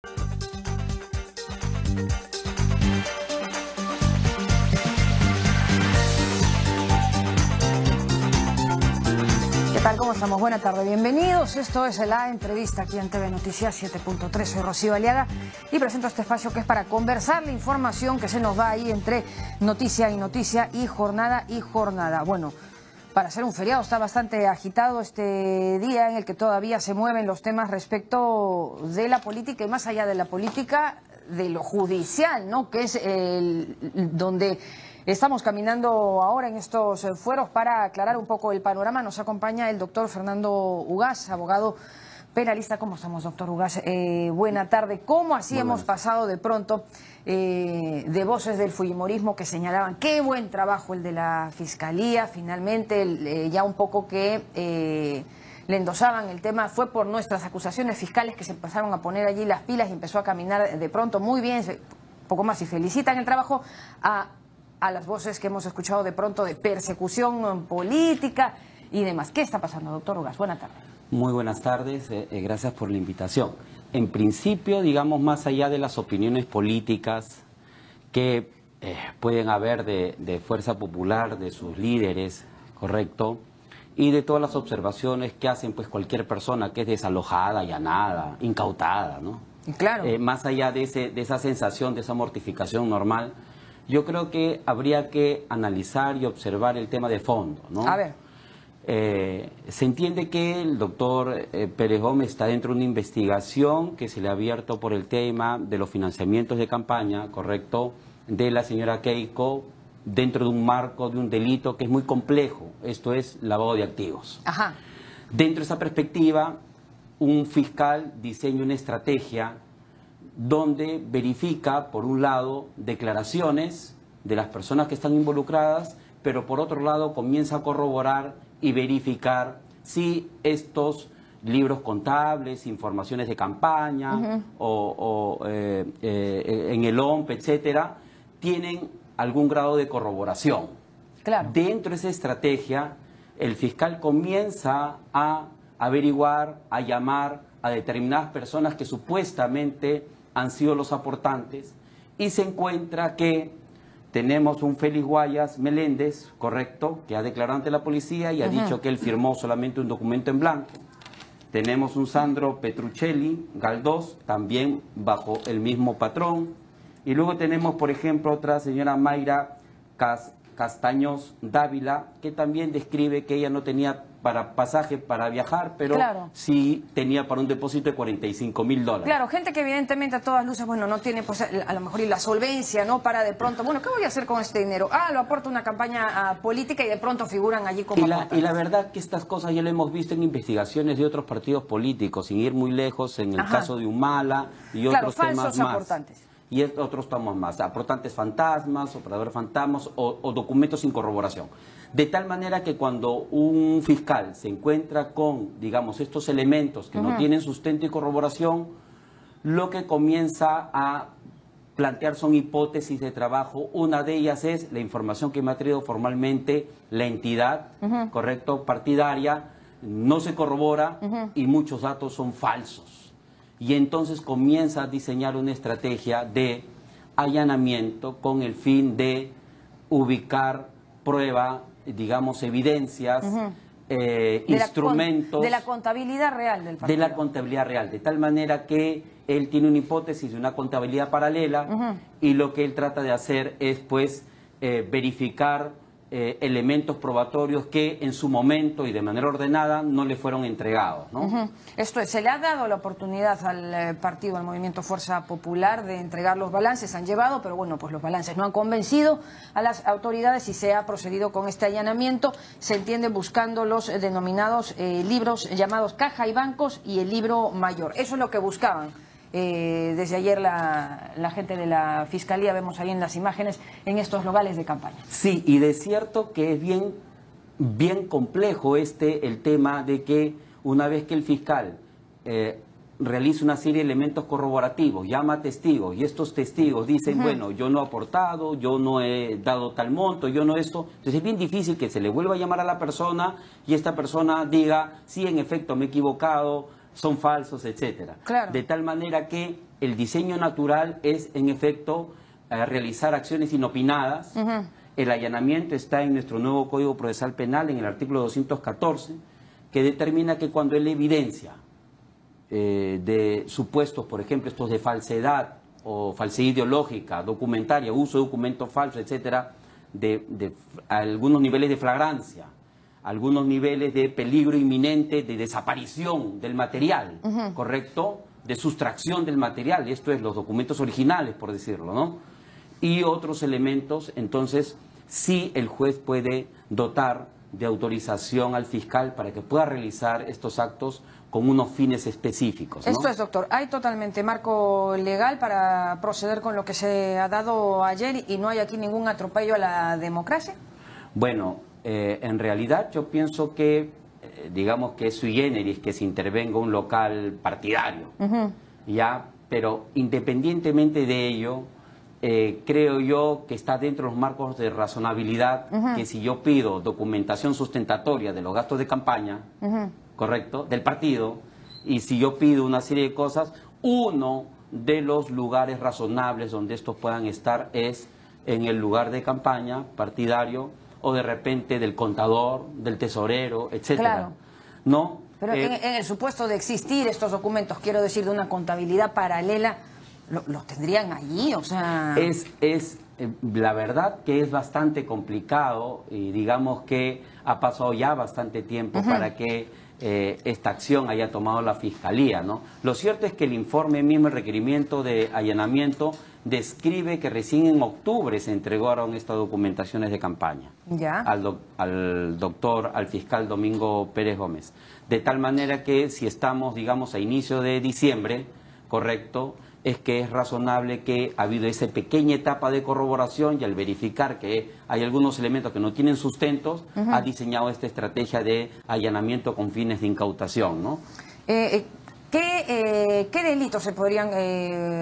¿Qué tal? ¿Cómo estamos? Buenas tardes, bienvenidos. Esto es La Entrevista aquí en TV Noticias 7.3. Soy Rocío Aliaga y presento este espacio que es para conversar la información que se nos va ahí entre noticia y jornada. Bueno, para ser un feriado está bastante agitado este día en el que todavía se mueven los temas respecto de la política y más allá de la política, de lo judicial, ¿no? Que es donde estamos caminando ahora en estos fueros para aclarar un poco el panorama. Nos acompaña el doctor Fernando Ugaz, abogado penalista. ¿Cómo estamos, doctor Ugaz? Buena tarde. ¿Cómo así hemos pasado de pronto de voces del fujimorismo que señalaban qué buen trabajo el de la Fiscalía? Finalmente, ya un poco que le endosaban el tema, fue por nuestras acusaciones fiscales que se empezaron a poner allí las pilas y empezó a caminar de pronto muy bien, poco más, y felicitan el trabajo a las voces que hemos escuchado de pronto de persecución política y demás. ¿Qué está pasando, doctor Ugaz? Buenas tardes. Muy buenas tardes, gracias por la invitación. En principio, digamos, más allá de las opiniones políticas que pueden haber de Fuerza Popular, de sus líderes, ¿correcto?, y de todas las observaciones que hacen pues cualquier persona que es desalojada, allanada, incautada, ¿no? Claro. Más allá de esa sensación, de esa mortificación normal, yo creo que habría que analizar y observar el tema de fondo, ¿no? A ver. Se entiende que el doctor Pérez Gómez está dentro de una investigación que se le ha abierto por el tema de los financiamientos de campaña, ¿correcto?, de la señora Keiko, dentro de un marco de un delito que es muy complejo, esto es lavado de activos. Ajá. Dentro de esa perspectiva, un fiscal diseña una estrategia donde verifica, por un lado, declaraciones de las personas que están involucradas, pero por otro lado comienza a corroborar y verificar si estos libros contables, informaciones de campaña o en el OMP, etcétera, tienen algún grado de corroboración. Claro. Dentro de esa estrategia, el fiscal comienza a averiguar, a llamar a determinadas personas que supuestamente han sido los aportantes y se encuentra que tenemos un Félix Guayas Meléndez, correcto, que ha declarado ante la policía y ha dicho que él firmó solamente un documento en blanco. Tenemos un Sandro Petruccelli Galdós, también bajo el mismo patrón. Y luego tenemos, por ejemplo, otra señora Mayra Castaños Dávila, que también describe que ella no tenía para pasaje para viajar, pero claro, sí tenía para un depósito de $45.000. Claro, gente que evidentemente a todas luces, bueno, no tiene pues a lo mejor y la solvencia, ¿no? Para de pronto, bueno, ¿qué voy a hacer con este dinero? Ah, lo aporto a una campaña política y de pronto figuran allí como y la verdad que estas cosas ya lo hemos visto en investigaciones de otros partidos políticos, sin ir muy lejos, en el caso de Humala y otros temas más. Aportantes. Y otros tomos más, aportantes fantasmas, operadores fantasmas o documentos sin corroboración. De tal manera que cuando un fiscal se encuentra con, digamos, estos elementos que no tienen sustento y corroboración, lo que comienza a plantear son hipótesis de trabajo. Una de ellas es la información que me ha traído formalmente la entidad, correcto, partidaria, no se corrobora y muchos datos son falsos. Y entonces comienza a diseñar una estrategia de allanamiento con el fin de ubicar prueba, digamos, evidencias, instrumentos. De la contabilidad real del partido. De la contabilidad real, de tal manera que él tiene una hipótesis de una contabilidad paralela y lo que él trata de hacer es, pues, verificar elementos probatorios que en su momento y de manera ordenada no le fueron entregados, ¿no? Esto es, se le ha dado la oportunidad al partido, al Movimiento Fuerza Popular, de entregar los balances, han llevado, pero bueno, pues los balances no han convencido a las autoridades y se ha procedido con este allanamiento. Se entiende buscando los denominados libros llamados caja y bancos y el libro mayor. Eso es lo que buscaban. Desde ayer la gente de la Fiscalía, vemos ahí en las imágenes, en estos locales de campaña. Sí, y de cierto que es bien complejo el tema de que una vez que el fiscal realiza una serie de elementos corroborativos, llama a testigos y estos testigos dicen, bueno, yo no he aportado, yo no he dado tal monto, yo no esto, entonces es bien difícil que se le vuelva a llamar a la persona y esta persona diga, sí, en efecto, me he equivocado, son falsos, etcétera. Claro. De tal manera que el diseño natural es, en efecto, realizar acciones inopinadas. El allanamiento está en nuestro nuevo Código Procesal Penal, en el artículo 214, que determina que cuando hay evidencia de supuestos, por ejemplo, estos de falsedad o falsedad ideológica, documentaria, uso de documentos falsos, etcétera, de algunos niveles de flagrancia, algunos niveles de peligro inminente, de desaparición del material, ¿correcto? De sustracción del material, esto es los documentos originales, por decirlo, ¿no? Y otros elementos, entonces, sí el juez puede dotar de autorización al fiscal para que pueda realizar estos actos con unos fines específicos, ¿no? Esto es, doctor, ¿hay totalmente marco legal para proceder con lo que se ha dado ayer y no hay aquí ningún atropello a la democracia? Bueno, en realidad yo pienso que, digamos que es sui generis que se intervenga un local partidario, ¿ya? Pero independientemente de ello, creo yo que está dentro de los marcos de razonabilidad que si yo pido documentación sustentatoria de los gastos de campaña, ¿correcto?, del partido, y si yo pido una serie de cosas, uno de los lugares razonables donde estos puedan estar es en el lugar de campaña partidario o de repente del contador, del tesorero, etcétera. Claro. ¿No? Pero en el supuesto de existir estos documentos, quiero decir, de una contabilidad paralela, ¿los tendrían allí? O sea... La verdad que es bastante complicado y digamos que ha pasado ya bastante tiempo para que esta acción haya tomado la Fiscalía, ¿no? Lo cierto es que el informe mismo, el requerimiento de allanamiento, describe que recién en octubre se entregaron estas documentaciones de campaña al fiscal Domingo Pérez Gómez. De tal manera que si estamos, digamos, a inicio de diciembre, correcto, es que es razonable que ha habido esa pequeña etapa de corroboración y al verificar que hay algunos elementos que no tienen sustentos, ha diseñado esta estrategia de allanamiento con fines de incautación, ¿no? ¿Qué delitos se podrían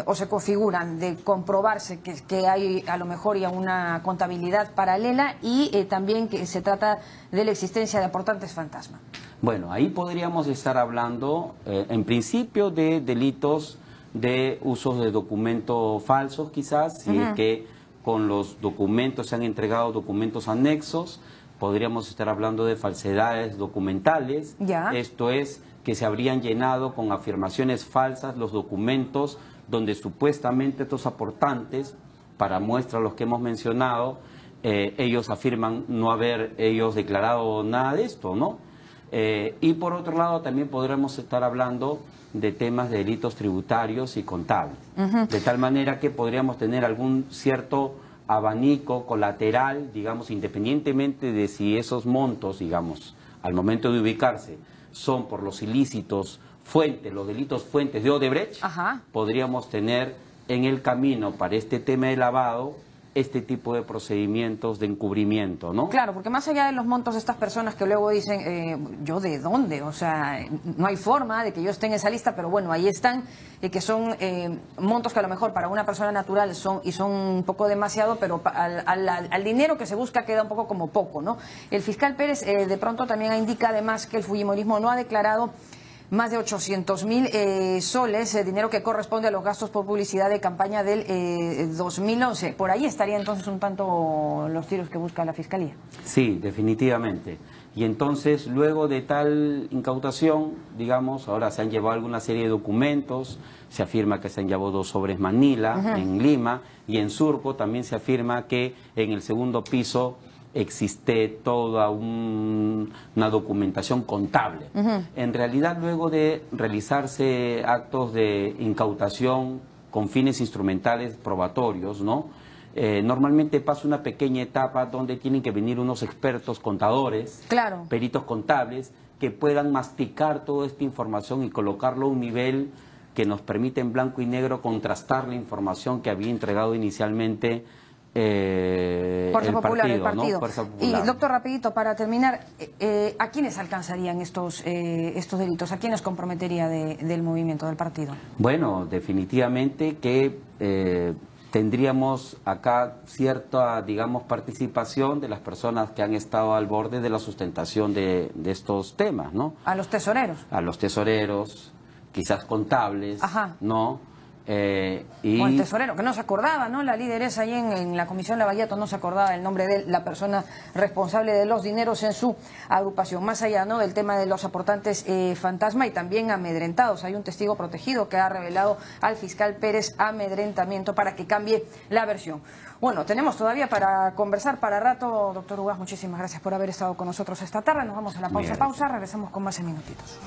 o se configuran de comprobarse que hay a lo mejor ya una contabilidad paralela y también que se trata de la existencia de aportantes fantasma? Bueno, ahí podríamos estar hablando en principio de delitos de usos de documentos falsos, quizás, si es que con los documentos se han entregado documentos anexos, podríamos estar hablando de falsedades documentales. Esto es que se habrían llenado con afirmaciones falsas los documentos donde supuestamente estos aportantes, para muestra los que hemos mencionado, ellos afirman no haber ellos declarado nada de esto, ¿no? Y por otro lado también podremos estar hablando de temas de delitos tributarios y contables, de tal manera que podríamos tener algún cierto abanico colateral, digamos, independientemente de si esos montos, digamos, al momento de ubicarse, son por los ilícitos fuentes, los delitos fuentes de Odebrecht, podríamos tener en el camino para este tema de lavado este tipo de procedimientos de encubrimiento, ¿no? Claro, porque más allá de los montos de estas personas que luego dicen, ¿yo de dónde? O sea, no hay forma de que yo esté en esa lista, pero bueno, ahí están, que son montos que a lo mejor para una persona natural son un poco demasiado, pero al dinero que se busca queda un poco como poco, ¿no? El fiscal Pérez de pronto también indica además que el fujimorismo no ha declarado más de 800.000 soles, dinero que corresponde a los gastos por publicidad de campaña del 2011. Por ahí estaría entonces un tanto los tiros que busca la Fiscalía. Sí, definitivamente. Y entonces, luego de tal incautación, digamos, ahora se han llevado alguna serie de documentos, se afirma que se han llevado 2 sobres Manila en Lima, y en Surco también se afirma que en el segundo piso existe toda una documentación contable. En realidad, luego de realizarse actos de incautación con fines instrumentales probatorios, ¿no? Normalmente pasa una pequeña etapa donde tienen que venir unos expertos contadores, peritos contables, que puedan masticar toda esta información y colocarlo a un nivel que nos permite en blanco y negro contrastar la información que había entregado inicialmente Fuerza Popular, el partido. ¿No? Fuerza Popular. Y doctor, rapidito, para terminar, ¿a quiénes alcanzarían estos delitos? ¿A quiénes comprometería del movimiento, del partido? Bueno, definitivamente que tendríamos acá cierta, digamos, participación de las personas que han estado al borde de la sustentación de estos temas, ¿no? ¿A los tesoreros? A los tesoreros, quizás contables, ¿no? O el tesorero, que no se acordaba, ¿no? La lideresa ahí en la Comisión Lavallato no se acordaba del nombre de la persona responsable de los dineros en su agrupación. Más allá, ¿no?, del tema de los aportantes fantasma y también amedrentados. Hay un testigo protegido que ha revelado al fiscal Pérez amedrentamiento para que cambie la versión. Bueno, tenemos todavía para conversar para rato. Doctor Ugaz, muchísimas gracias por haber estado con nosotros esta tarde. Nos vamos a la pausa. Regresamos con más en minutitos.